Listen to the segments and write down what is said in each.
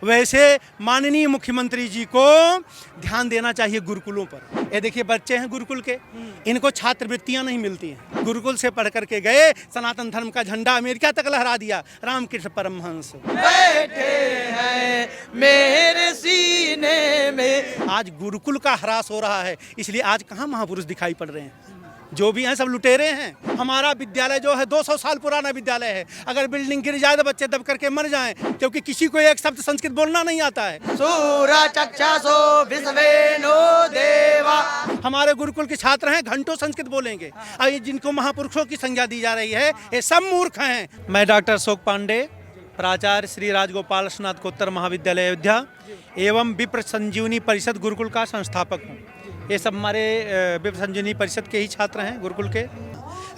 वैसे माननीय मुख्यमंत्री जी को ध्यान देना चाहिए गुरुकुलों पर। ये देखिए बच्चे हैं गुरुकुल के, इनको छात्रवृत्तियां नहीं मिलती हैं। गुरुकुल से पढ़ करके गए, सनातन धर्म का झंडा अमेरिका तक लहरा दिया। रामकृष्ण परमहंस बैठे हैं मेरे सीने में। आज गुरुकुल का ह्रास हो रहा है, इसलिए आज कहाँ महापुरुष दिखाई पड़ रहे हैं। जो भी हैं सब लुटेरे हैं। हमारा विद्यालय जो है 200 साल पुराना विद्यालय है। अगर बिल्डिंग गिर जाए तो बच्चे दब करके मर जाएं, क्योंकि किसी को एक शब्द संस्कृत बोलना नहीं आता है। सूरा चक्षासो विश्वेनो देवा। हमारे गुरुकुल के छात्र हैं, घंटों संस्कृत बोलेंगे। अब जिनको महापुरुषों की संज्ञा दी जा रही है, ये सब मूर्ख हैं। मैं डॉक्टर अशोक पांडे, प्राचार्य श्री राजगोपाल स्नातकोत्तर महाविद्यालय अयोध्या एवं विप्र संजीवनी परिषद गुरुकुल का संस्थापक हूँ। ये सब हमारे विप्र संजीवनी परिषद के ही छात्र हैं गुरुकुल के।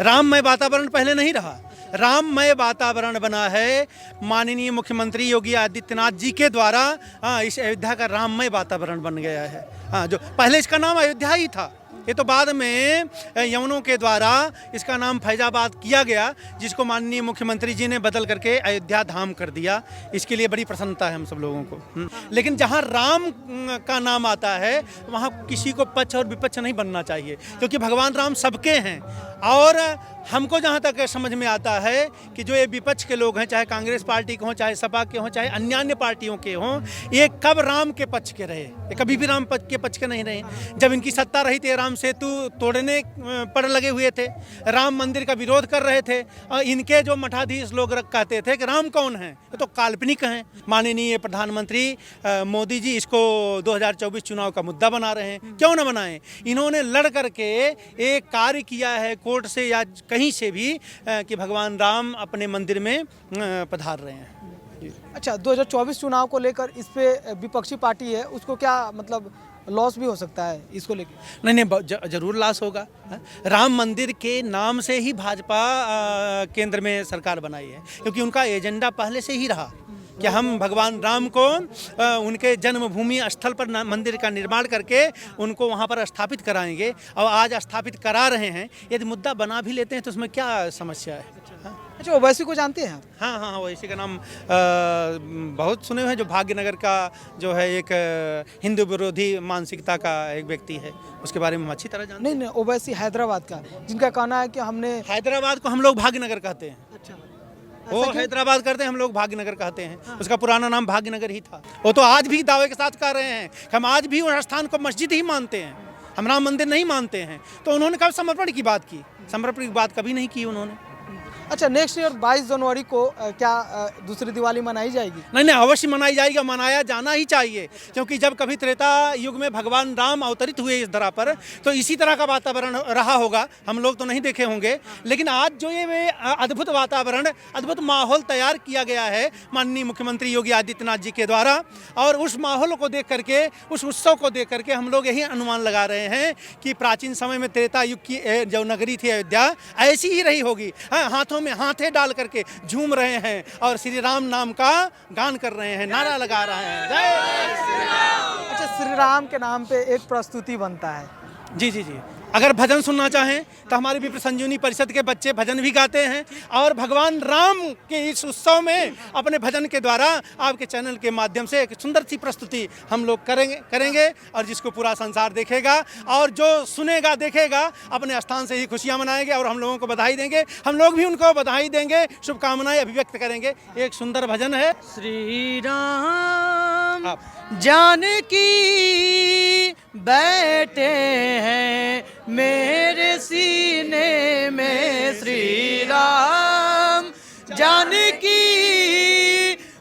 राममय वातावरण पहले नहीं रहा, राममय वातावरण बना है माननीय मुख्यमंत्री योगी आदित्यनाथ जी के द्वारा। इस अयोध्या का राममय वातावरण बन गया है। जो पहले इसका नाम अयोध्या ही था, ये तो बाद में यवनों के द्वारा इसका नाम फैजाबाद किया गया, जिसको माननीय मुख्यमंत्री जी ने बदल करके अयोध्या धाम कर दिया। इसके लिए बड़ी प्रसन्नता है हम सब लोगों को। लेकिन जहाँ राम का नाम आता है वहाँ किसी को पक्ष और विपक्ष नहीं बनना चाहिए, क्योंकि भगवान राम सबके हैं। और हमको जहाँ तक समझ में आता है कि जो ये विपक्ष के लोग हैं, चाहे कांग्रेस पार्टी के हों, चाहे सपा के हों, चाहे अन्य अन्य पार्टियों के हों, ये कब राम के पक्ष के रहे? ये कभी भी राम के पक्ष के नहीं रहे। जब इनकी सत्ता रही थी, राम सेतु तोड़ने पर लगे हुए थे, राम मंदिर का विरोध कर रहे थे। और इनके जो मठाधीश लोग कहते थे कि राम कौन है, ये तो काल्पनिक हैं। माननीय प्रधानमंत्री मोदी जी इसको 2024 चुनाव का मुद्दा बना रहे हैं। क्यों न बनाएं? इन्होंने लड़ करके एक कार्य किया है कोर्ट से या कहीं से भी कि भगवान राम अपने मंदिर में पधार रहे हैं। अच्छा, 2024 चुनाव को लेकर इस पे विपक्षी पार्टी है, उसको क्या मतलब लॉस भी हो सकता है इसको लेकर? नहीं, जरूर लॉस होगा। राम मंदिर के नाम से ही भाजपा केंद्र में सरकार बनाई है, क्योंकि उनका एजेंडा पहले से ही रहा कि हम भगवान राम को उनके जन्मभूमि स्थल पर मंदिर का निर्माण करके उनको वहाँ पर स्थापित कराएंगे। और आज स्थापित करा रहे हैं। यदि मुद्दा बना भी लेते हैं तो उसमें क्या समस्या है? अच्छा, ओवैसी को जानते हैं आप? हाँ, ओवैसी का नाम बहुत सुने हुए हैं। जो भाग्यनगर का जो है एक हिंदू विरोधी मानसिकता का एक व्यक्ति है, उसके बारे में हम अच्छी तरह जानते हैं। नहीं, ओवैसी हैदराबाद का, जिनका कहना है कि हमने हैदराबाद को हम लोग भाग्यनगर कहते हैं। अच्छा, वो हैदराबाद करते हैं, हम लोग भाग्यनगर कहते हैं। उसका पुराना नाम भाग्यनगर ही था। वो तो आज भी दावे के साथ कह रहे हैं कि हम आज भी उस स्थान को मस्जिद ही मानते हैं, हम राम मंदिर नहीं मानते हैं। तो उन्होंने कब समर्पण की बात की? समर्पण की बात कभी नहीं की उन्होंने। अच्छा, नेक्स्ट ईयर 22 जनवरी को क्या दूसरी दिवाली मनाई जाएगी? नहीं, अवश्य मनाई जाएगी, मनाया जाना ही चाहिए। क्योंकि जब कभी त्रेता युग में भगवान राम अवतरित हुए इस धरा पर, तो इसी तरह का वातावरण रहा होगा। हम लोग तो नहीं देखे होंगे, लेकिन आज जो ये अद्भुत वातावरण, अद्भुत माहौल तैयार किया गया है माननीय मुख्यमंत्री योगी आदित्यनाथ जी के द्वारा, और उस माहौल को देख करके, उस उत्सव को देख करके हम लोग यही अनुमान लगा रहे हैं कि प्राचीन समय में त्रेता युग की जो नगरी थी अयोध्या, ऐसी ही रही होगी। हाथों में हाथे डाल करके झूम रहे हैं और श्री राम नाम का गान कर रहे हैं, नारा लगा रहे हैं, जय श्री राम। अच्छा, श्री राम के नाम पे एक प्रस्तुति बनता है। जी। अगर भजन सुनना चाहें तो हमारे विप्र संजीवनी परिषद के बच्चे भजन भी गाते हैं, और भगवान राम के इस उत्सव में अपने भजन के द्वारा आपके चैनल के माध्यम से एक सुंदर सी प्रस्तुति हम लोग करेंगे और जिसको पूरा संसार देखेगा, और जो सुनेगा देखेगा अपने स्थान से ही खुशियां मनाएंगे और हम लोगों को बधाई देंगे। हम लोग भी उनको बधाई देंगे, शुभकामनाएं अभिव्यक्त करेंगे। एक सुंदर भजन है। श्री राम जानकी बैठे हैं मेरे सीने में। श्री राम जानकी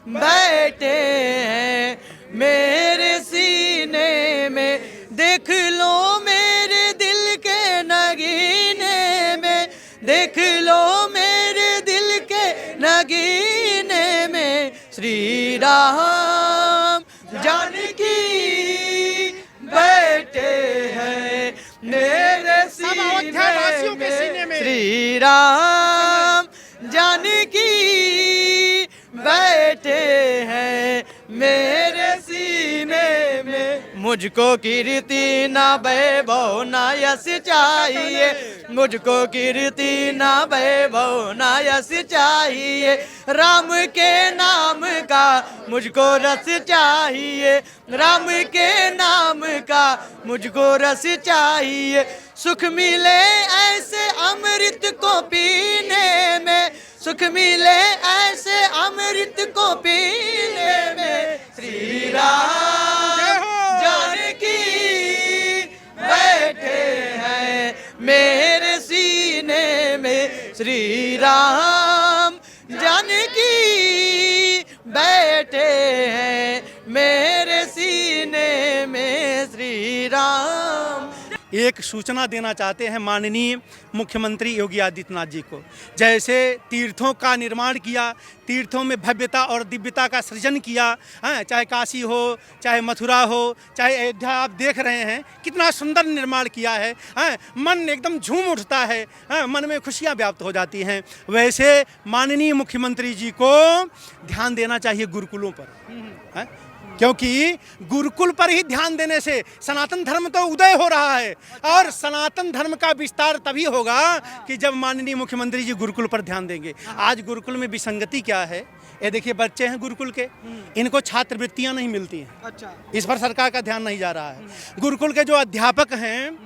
बैठे हैं मेरे सीने में। देख लो मेरे दिल के नगीने में, देख लो मेरे दिल के नगीने में। श्री राम जानकी बैठे हैं मेरे सीने में। श्री राम जानकी बैठे हैं मेरे सीने में। मुझको कीर्ति न वैभव न यश चाहिए, मुझको कीर्ति न वैभव न यश चाहिए, राम के नाम का मुझको रस चाहिए, राम के नाम का मुझको रस चाहिए, सुख मिले ऐसे अमृत को पीने में, सुख मिले ऐसे अमृत को पीने में, श्री राम जानकी बैठे हैं मेरे सीने में, श्री राम जानकी बैठे हैं मेरे सीने में, श्री राम। एक सूचना देना चाहते हैं माननीय मुख्यमंत्री योगी आदित्यनाथ जी को। जैसे तीर्थों का निर्माण किया, तीर्थों में भव्यता और दिव्यता का सृजन किया, चाहे काशी हो, चाहे मथुरा हो, चाहे अयोध्या, आप देख रहे हैं कितना सुंदर निर्माण किया है, मन एकदम झूम उठता है, मन में खुशियां व्याप्त हो जाती हैं। वैसे माननीय मुख्यमंत्री जी को ध्यान देना चाहिए गुरुकुलों पर, क्योंकि गुरुकुल पर ही ध्यान देने से सनातन धर्म तो उदय हो रहा है, और सनातन धर्म का विस्तार तभी होगा कि जब माननीय मुख्यमंत्री जी गुरुकुल पर ध्यान देंगे। आज गुरुकुल में विसंगति क्या है, ये देखिए बच्चे हैं गुरुकुल के, इनको छात्रवृत्तियां नहीं मिलती हैं। अच्छा, इस पर सरकार का ध्यान नहीं जा रहा है। गुरुकुल के जो अध्यापक हैं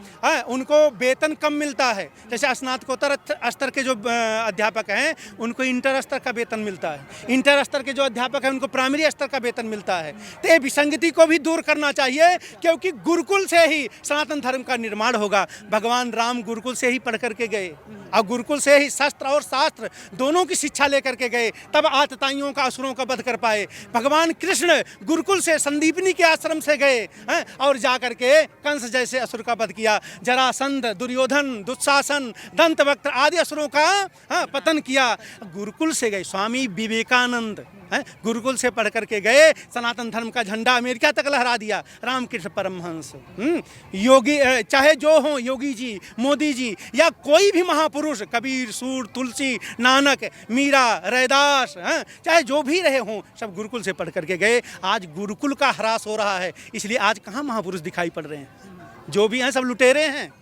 उनको वेतन कम मिलता है। जैसे स्नातकोत्तर स्तर के जो अध्यापक हैं उनको इंटर स्तर का वेतन मिलता है, इंटर स्तर के जो अध्यापक हैं उनको प्राइमरी स्तर का वेतन मिलता है। तो ये विसंगति को भी दूर करना चाहिए, क्योंकि गुरुकुल से ही सनातन धर्म का निर्माण होगा। भगवान राम गुरुकुल से ही पढ़ करके गए, और गुरुकुल से ही शस्त्र और शास्त्र दोनों की शिक्षा लेकर के गए, तब आतताइयों का, असुरों का वध कर पाए। भगवान कृष्ण गुरुकुल से संदीपनी के आश्रम से गए और जाकर के कंस जैसे असुर का वध किया, जरासंध, दुर्योधन, दुशासन, दंतवक्त्र आदि असुरों का पतन किया। गुरुकुल से गए। स्वामी विवेकानंद गुरुकुल से पढ़ करके गए, सनातन धर्म का झंडा अमेरिका तक लहरा दिया। रामकृष्ण परमहंस, योगी, चाहे जो हो, योगी जी, मोदी जी, या कोई भी महापुरुष, कबीर, सूर, तुलसी, नानक, मीरा, रैदास, चाहे जो भी रहे हों, सब गुरुकुल से पढ़ करके गए। आज गुरुकुल का ह्रास हो रहा है, इसलिए आज कहाँ महापुरुष दिखाई पड़ रहे हैं? जो भी हैं सब लुटेरे हैं।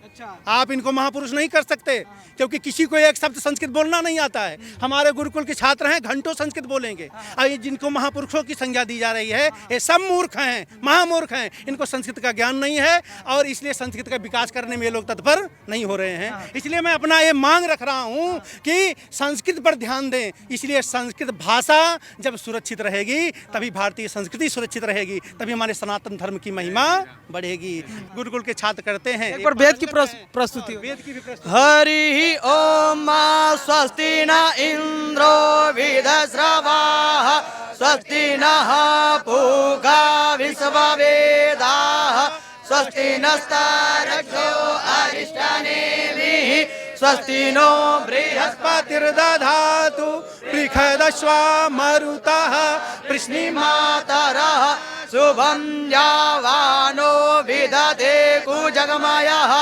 आप इनको महापुरुष नहीं कर सकते, क्योंकि किसी को एक शब्द संस्कृत बोलना नहीं आता है। हमारे गुरुकुल के छात्र हैं, घंटों संस्कृत बोलेंगे, और ये जिनको महापुरुषों की संज्ञा दी जा रही है, ये सब मूर्ख हैं, महामूर्ख हैं। इनको संस्कृत का ज्ञान नहीं है, और इसलिए संस्कृत का विकास करने में ये लोग तत्पर नहीं हो रहे हैं। इसलिए मैं अपना ये मांग रख रहा हूँ कि संस्कृत पर ध्यान दें। इसलिए संस्कृत भाषा जब सुरक्षित रहेगी, तभी भारतीय संस्कृति सुरक्षित रहेगी, तभी हमारे सनातन धर्म की महिमा बढ़ेगी। गुरुकुल के छात्र करते हैं एक बार वेद की प्रस्तुति, वेद की भी प्रस्तुति। हरि ओम स्वस्ति न इंद्रो विदस्रवाः, स्वस्ति नः पूषा विश्ववेदाः, स्वस्ति नस्तार्क्ष्यो अरिष्टनेमिः, स्वस्ति नो बृहस्पतिर्दधातु पृषदश्वा मरुतः कृष्णिमातरः, शुभं यावानो विदधे कुजगमयः,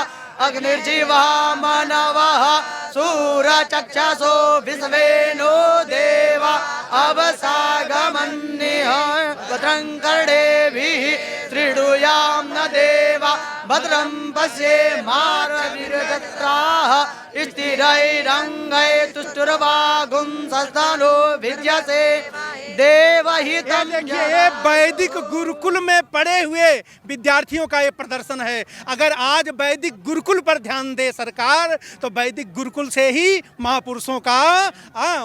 अग्निर्जीवा मानवः, सूरचक्षसो विश्वेनो देवा, अवसागमन्यः भद्रं कर्णेभिः शृणुयाम न देवा, भद्रं पश्येमारविरजत्राः, स्थिरैरङ्गैस्तुष्टुर्वागुंसस्तनो विद्यसे देवहितं। ये वैदिक गुरुकुल में पढ़े हुए विद्यार्थियों का ये प्रदर्शन है। अगर आज वैदिक गुरुकुल पर ध्यान दे सरकार, तो वैदिक गुरुकुल से ही महापुरुषों का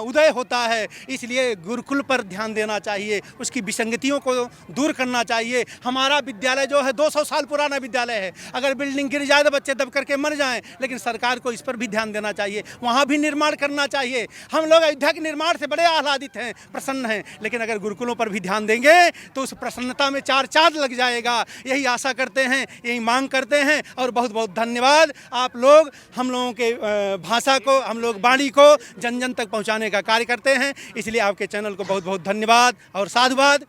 उदय होता है। इसलिए गुरुकुल पर ध्यान देना चाहिए, उसकी विसंगतियों को दूर करना चाहिए। हमारा विद्यालय जो है 200 साल पुराना विद्यालय है, अगर बिल्डिंग गिर जाए तो बच्चे दब करके मर जाएं, लेकिन सरकार को इस पर भी ध्यान देना चाहिए, वहाँ भी निर्माण करना चाहिए। हम लोग अयोध्या के निर्माण से बड़े आह्लादित हैं, प्रसन्न हैं, लेकिन अगर गुरुकुलों पर भी ध्यान देंगे तो उस प्रसन्नता में 4 चांद लग जाएगा। यही आशा करते हैं, यही मांग करते हैं, और बहुत बहुत धन्यवाद। आप लोग हम लोगों के भाषा को, हम लोग वाणी को जन जन तक पहुँचाने का कार्य करते हैं, इसलिए आपके चैनल को बहुत बहुत धन्यवाद और साधुवाद।